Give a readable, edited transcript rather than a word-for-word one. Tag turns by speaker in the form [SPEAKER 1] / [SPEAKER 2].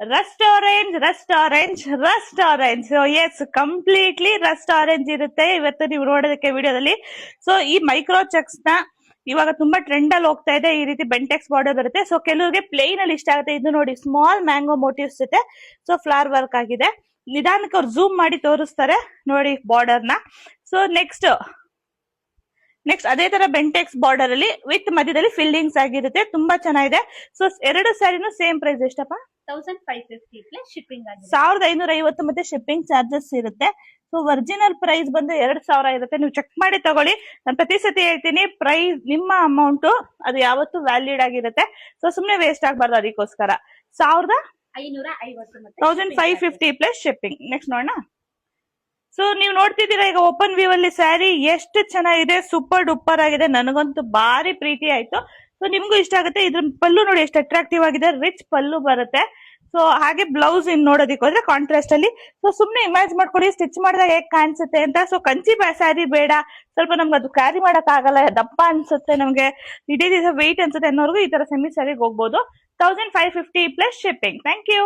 [SPEAKER 1] Rust orange. So yes, completely rust orange ಇರುತ್ತೆ ಇವತ್ತು ನೀವು ನೋಡೋದಕ್ಕೆ ವಿಡಿಯೋದಲ್ಲಿ. ಸೊ ಈ ಮೈಕ್ರೋ ಚೆಕ್ಸ್ ನ ಇವಾಗ ತುಂಬಾ ಟ್ರೆಂಡ್ ಅಲ್ಲಿ ಹೋಗ್ತಾ ಇದೆ. ಈ ರೀತಿ ಬೆಂಟೆಕ್ಸ್ ಬಾರ್ಡರ್ ಬರುತ್ತೆ. ಸೊ ಕೆಲವರಿಗೆ ಪ್ಲೇನ್ ಅಲ್ಲಿ ಇಷ್ಟ ಆಗುತ್ತೆ. ಇದು ನೋಡಿ ಸ್ಮಾಲ್ ಮ್ಯಾಂಗೋ ಮೋಟಿವ್ಸ್ ಜೊತೆ ಸೊ ಫ್ಲವರ್ ವರ್ಕ್ ಆಗಿದೆ. ನಿಧಾನಕ್ಕೆ ಅವ್ರು ಝೂಮ್ ಮಾಡಿ ತೋರಿಸ್ತಾರೆ ನೋಡಿ ಬಾರ್ಡರ್ ನ. ಸೊ ನೆಕ್ಸ್ಟ್ ಅದೇ ತರ ಬೆಂಟೆಕ್ಸ್ ಬಾರ್ಡರ್ ಅಲ್ಲಿ ವಿತ್ ಮಧ್ಯದಲ್ಲಿ ಫಿಲ್ಲಿಂಗ್ಸ್ ಆಗಿರುತ್ತೆ. ತುಂಬಾ ಚೆನ್ನಾಗಿದೆ. ಸೊ ಎರಡು ಸ್ಯಾರಿನೂ ಸೇಮ್ ಪ್ರೈಸ್ ಎಷ್ಟಪ್ಪ?
[SPEAKER 2] 1550 ಪ್ಲಸ್ ಶಿಪ್ಪಿಂಗ್ ಆಗಿದೆ.
[SPEAKER 1] 1550 ಮತ್ತೆ ಶಿಪ್ಪಿಂಗ್ ಚಾರ್ಜಸ್ ಇರುತ್ತೆ. ಸೊ ಒರಿಜಿನಲ್ ಪ್ರೈಸ್ ಬಂದು 2000 ಇರುತ್ತೆ. ನೀವು ಚೆಕ್ ಮಾಡಿ ತಗೊಳ್ಳಿ. ನಾನು ಪ್ರತಿ ಸತಿ ಹೇಳ್ತೀನಿ, ಪ್ರೈಸ್ ನಿಮ್ಮ ಅಮೌಂಟ್ ಅದು ಯಾವತ್ತು ವ್ಯಾಲಿಡ್ ಆಗಿರುತ್ತೆ. ಸೊ ಸುಮ್ನೆ ವೇಸ್ಟ್ ಆಗ್ಬಾರ್ದು, ಅದಕ್ಕೋಸ್ಕರ 1550 ಪ್ಲಸ್ ಶಿಪ್ಪಿಂಗ್. ನೆಕ್ಸ್ಟ್ ನೋಡೋಣ. ಸೊ ನೀವು ನೋಡ್ತಿದ್ದೀರಾ ಈಗ ಓಪನ್ ವ್ಯೂ ಅಲ್ಲಿ ಸ್ಯಾರಿ ಎಷ್ಟು ಚೆನ್ನಾಗಿದೆ, ಸೂಪರ್ ಡೂಪರ್ ಆಗಿದೆ. ನನಗಂತೂ ಭಾರಿ ಪ್ರೀತಿ ಆಯ್ತು. ಸೊ ನಿಮ್ಗೂ ಇಷ್ಟ ಆಗುತ್ತೆ. ಇದ್ರ ಪಲ್ಲು ನೋಡಿ ಎಷ್ಟು ಅಟ್ರಾಕ್ಟಿವ್ ಆಗಿದೆ, ರಿಚ್ ಪಲ್ಲು ಬರುತ್ತೆ. ಸೊ ಹಾಗೆ ಬ್ಲೌಸ್ ಇನ್ ನೋಡೋದಿಕ್ಕೆ ಹೋದ್ರೆ ಕಾಂಟ್ರಾಸ್ಟ್ ಅಲ್ಲಿ. ಸೊ ಸುಮ್ನೆ ಇಮ್ಯಾಜ್ ಮಾಡ್ಕೊಳ್ಳಿ ಸ್ಟಿಚ್ ಮಾಡಿದಾಗ ಹೇಗ್ ಕಾಣಿಸುತ್ತೆ ಅಂತ. ಸೊ ಕಂಚಿ ಸ್ಯಾರಿ ಬೇಡ, ಸ್ವಲ್ಪ ನಮ್ಗೆ ಅದು ಕ್ಯಾರಿ ಮಾಡಕ್ ಆಗಲ್ಲ, ದಪ್ಪ ಅನ್ಸುತ್ತೆ, ನಮ್ಗೆ ಇಡೀ ದಿವಸ ವೆಯ್ಟ್ ಅನ್ಸುತ್ತೆ ಅನ್ನೋರ್ಗು ಈ ತರ ಸೆಮಿ ಸ್ಯಾರಿಗೆ ಹೋಗ್ಬೋದು. 1550 ಪ್ಲಸ್ ಶಿಪ್ಪಿಂಗ್. Thank you.